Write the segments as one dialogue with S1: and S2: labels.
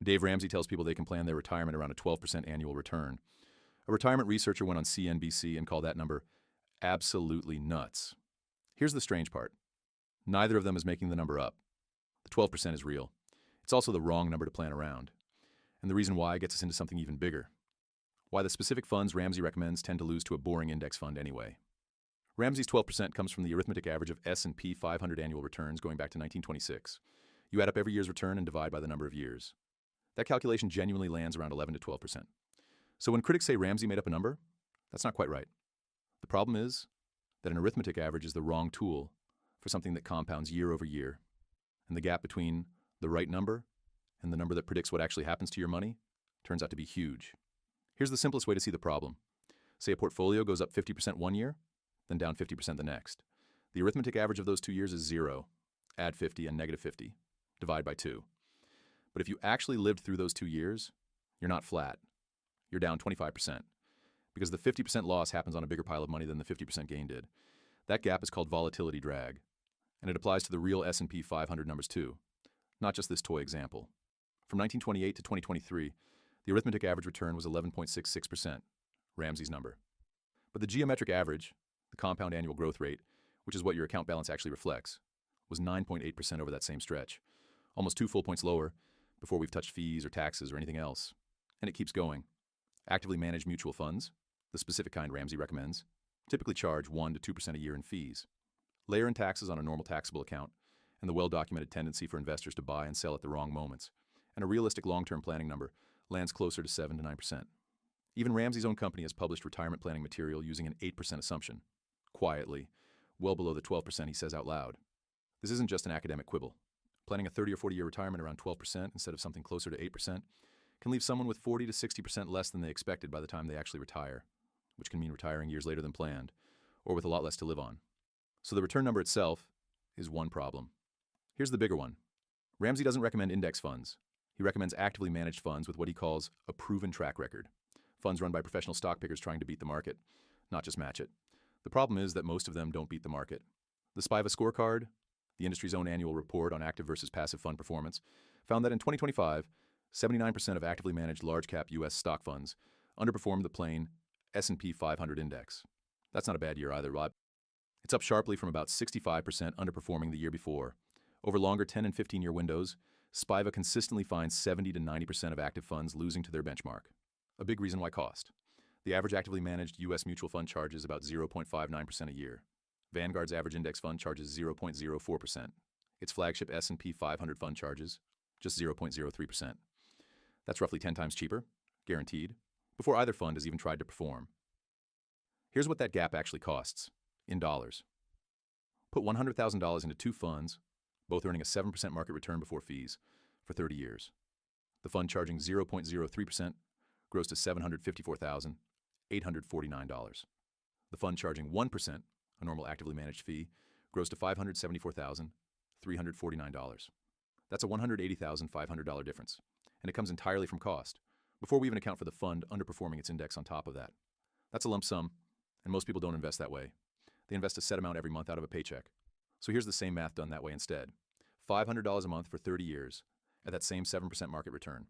S1: Dave Ramsey tells people they can plan their retirement around a 12% annual return. A retirement researcher went on CNBC and called that number absolutely nuts. Here's the strange part. Neither of them is making the number up. The 12% is real. It's also the wrong number to plan around. And the reason why gets us into something even bigger. Why the specific funds Ramsey recommends tend to lose to a boring index fund anyway. Ramsey's 12% comes from the arithmetic average of S&P 500 annual returns going back to 1926. You add up every year's return and divide by the number of years. That calculation genuinely lands around 11 to 12%. So when critics say Ramsey made up a number, that's not quite right. The problem is that an arithmetic average is the wrong tool for something that compounds year over year. And the gap between the right number and the number that predicts what actually happens to your money turns out to be huge. Here's the simplest way to see the problem. Say a portfolio goes up 50% one year, then down 50% the next. The arithmetic average of those 2 years is 0. Add 50 and negative 50. Divide by 2. But if you actually lived through those 2 years, you're not flat. You're down 25%. Because the 50% loss happens on a bigger pile of money than the 50% gain did. That gap is called volatility drag. And it applies to the real S&P 500 numbers too, not just this toy example. From 1928 to 2023, the arithmetic average return was 11.66%, Ramsey's number. But the geometric average, the compound annual growth rate, which is what your account balance actually reflects, was 9.8% over that same stretch, almost 2 full points lower before we've touched fees or taxes or anything else. And it keeps going. Actively managed mutual funds, the specific kind Ramsey recommends, typically charge 1 to 2% a year in fees. Layer in taxes on a normal taxable account, and the well-documented tendency for investors to buy and sell at the wrong moments, and a realistic long-term planning number lands closer to 7 to 9%. Even Ramsey's own company has published retirement planning material using an 8% assumption, quietly, well below the 12% he says out loud. This isn't just an academic quibble. Planning a 30 or 40-year retirement around 12% instead of something closer to 8% can leave someone with 40 to 60% less than they expected by the time they actually retire, which can mean retiring years later than planned, or with a lot less to live on. So the return number itself is one problem. Here's the bigger one. Ramsey doesn't recommend index funds. He recommends actively managed funds with what he calls a proven track record. Funds run by professional stock pickers trying to beat the market, not just match it. The problem is that most of them don't beat the market. The SPIVA scorecard, the industry's own annual report on active versus passive fund performance, found that in 2025, 79% of actively managed large-cap U.S. stock funds underperformed the plain S&P 500 index. That's not a bad year either, Rob. It's up sharply from about 65% underperforming the year before. Over longer 10 and 15-year windows, SPIVA consistently finds 70 to 90% of active funds losing to their benchmark. A big reason why cost. The average actively managed U.S. mutual fund charges about 0.59% a year. Vanguard's average index fund charges 0.04%. Its flagship S&P 500 fund charges just 0.03%. That's roughly 10 times cheaper, guaranteed, before either fund has even tried to perform. Here's what that gap actually costs, in dollars. Put $100,000 into 2 funds, both earning a 7% market return before fees, for 30 years. The fund charging 0.03% grows to $754,849. The fund charging 1%, a normal actively managed fee, grows to $574,349. That's a $180,500 difference, and it comes entirely from cost, before we even account for the fund underperforming its index on top of that. That's a lump sum, and most people don't invest that way. They invest a set amount every month out of a paycheck. So here's the same math done that way instead. $500 a month for 30 years at that same 7% market return.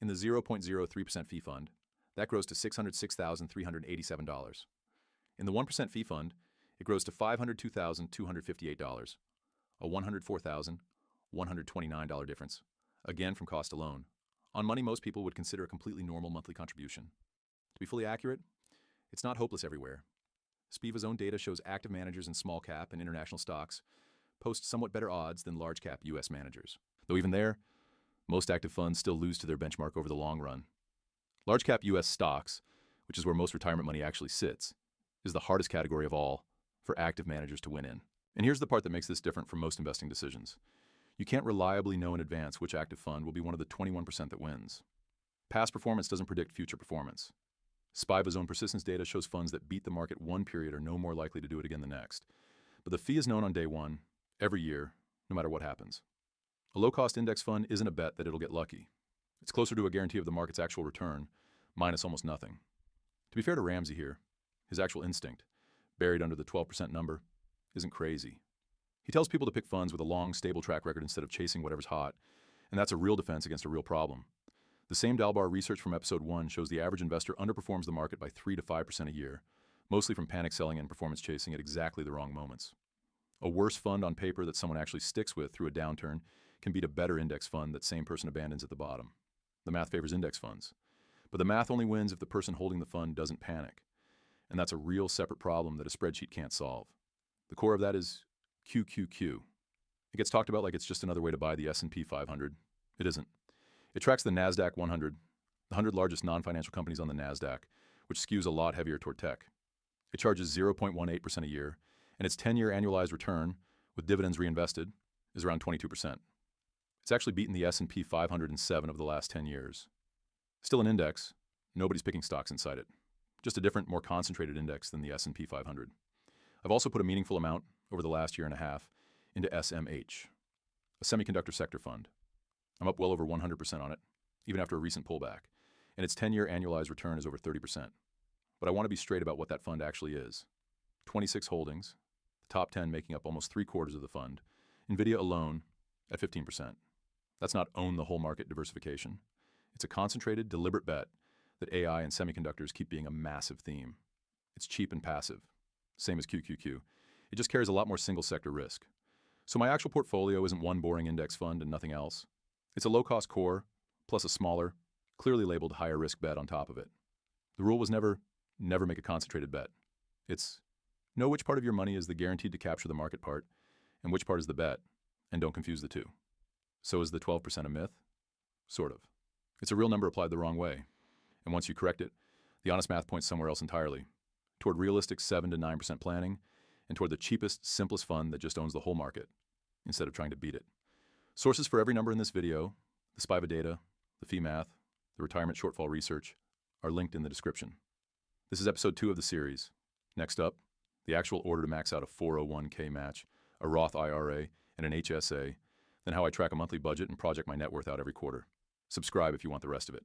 S1: In the 0.03% fee fund, that grows to $606,387. In the 1% fee fund, it grows to $502,258, a $104,129 difference, again from cost alone. On money most people would consider a completely normal monthly contribution. To be fully accurate, it's not hopeless everywhere. SPIVA's own data shows active managers in small cap and international stocks post somewhat better odds than large cap U.S. managers. Though even there, most active funds still lose to their benchmark over the long run. Large cap U.S. stocks, which is where most retirement money actually sits, is the hardest category of all for active managers to win in. And here's the part that makes this different from most investing decisions. You can't reliably know in advance which active fund will be one of the 21% that wins. Past performance doesn't predict future performance. SPIVA's own persistence data shows funds that beat the market one period are no more likely to do it again the next. But the fee is known on day one, every year, no matter what happens. A low-cost index fund isn't a bet that it'll get lucky. It's closer to a guarantee of the market's actual return, minus almost nothing. To be fair to Ramsey here, his actual instinct, buried under the 12% number, isn't crazy. He tells people to pick funds with a long, stable track record instead of chasing whatever's hot, And that's a real defense against a real problem. The same Dalbar research from episode 1 shows the average investor underperforms the market by 3 to 5% a year, mostly from panic selling and performance chasing at exactly the wrong moments. A worse fund on paper that someone actually sticks with through a downturn can beat a better index fund that same person abandons at the bottom. The math favors index funds. But the math only wins if the person holding the fund doesn't panic. And that's a real separate problem that a spreadsheet can't solve. The core of that is QQQ. It gets talked about like it's just another way to buy the S&P 500. It isn't. It tracks the NASDAQ 100, the 100 largest non-financial companies on the NASDAQ, which skews a lot heavier toward tech. It charges 0.18% a year, and its 10-year annualized return, with dividends reinvested, is around 22%. It's actually beaten the S&P 500 in 7 of the last 10 years. Still an index, nobody's picking stocks inside it. Just a different, more concentrated index than the S&P 500. I've also put a meaningful amount, over the last year and a half, into SMH, a semiconductor sector fund. I'm up well over 100% on it, even after a recent pullback, and its 10-year annualized return is over 30%. But I want to be straight about what that fund actually is. 26 holdings, the top 10 making up almost 3/4 of the fund, NVIDIA alone at 15%. That's not own the whole market diversification. It's a concentrated, deliberate bet that AI and semiconductors keep being a massive theme. It's cheap and passive, same as QQQ. It just carries a lot more single sector risk. So my actual portfolio isn't one boring index fund and nothing else. It's a low-cost core, plus a smaller, clearly labeled higher risk bet on top of it. The rule was never make a concentrated bet. It's know which part of your money is the guaranteed to capture the market part, and which part is the bet, and don't confuse the two. So is the 12% a myth? Sort of. It's a real number applied the wrong way. And once you correct it, the honest math points somewhere else entirely, toward realistic 7 to 9% planning, and toward the cheapest, simplest fund that just owns the whole market, instead of trying to beat it. Sources for every number in this video, the SPIVA data, the fee math, the retirement shortfall research, are linked in the description. This is episode 2 of the series. Next up, the actual order to max out a 401k match, a Roth IRA, and an HSA, then how I track a monthly budget and project my net worth out every quarter. Subscribe if you want the rest of it.